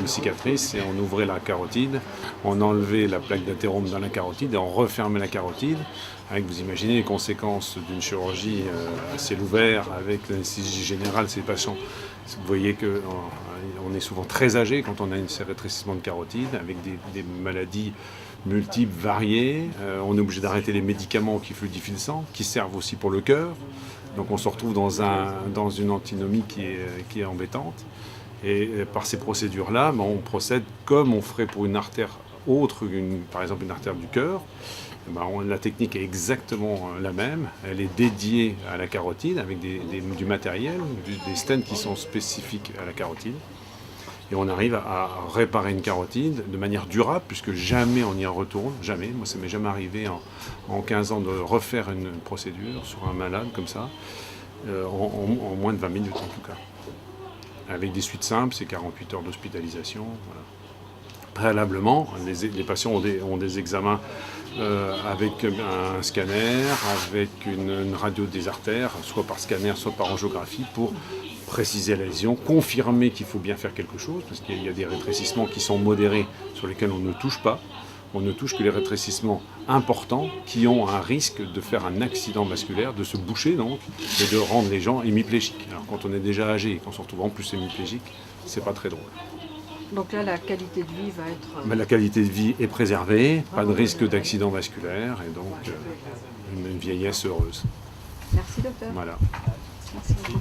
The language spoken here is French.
une cicatrice et on ouvrait la carotide, on enlevait la plaque d'athérome dans la carotide et on refermait la carotide. Avec, vous imaginez les conséquences d'une chirurgie à ciel ouvert avec l'anesthésie générale, ces patients. Vous voyez qu'on est souvent très âgé quand on a un rétrécissement de carotide avec des maladies multiples, variées. On est obligé d'arrêter les médicaments qui fluidifient le sang, qui servent aussi pour le cœur. Donc on se retrouve dans une antinomie qui est embêtante. Et par ces procédures-là, on procède comme on ferait pour une artère autre, par exemple une artère du cœur. La technique est exactement la même. Elle est dédiée à la carotide avec du matériel, des stents qui sont spécifiques à la carotide. Et on arrive à réparer une carotide de manière durable, puisque jamais on y retourne, jamais. Moi, ça ne m'est jamais arrivé en 15 ans de refaire une procédure sur un malade comme ça, en moins de 20 minutes en tout cas. Avec des suites simples, c'est 48 heures d'hospitalisation. Voilà. Préalablement, les patients ont des examens avec un scanner, avec une radio des artères, soit par scanner, soit par angiographie, pour préciser la lésion, confirmer qu'il faut bien faire quelque chose, parce qu'il y a des rétrécissements qui sont modérés, sur lesquels on ne touche pas. On ne touche que les rétrécissements importants qui ont un risque de faire un accident vasculaire, de se boucher donc, et de rendre les gens hémiplégiques. Alors quand on est déjà âgé et qu'on se retrouve en plus hémiplégique, c'est pas très drôle. Donc là, la qualité de vie va être... La qualité de vie est préservée, pas de risque d'accident vasculaire et donc une vieillesse heureuse. Merci docteur. Voilà. Merci beaucoup.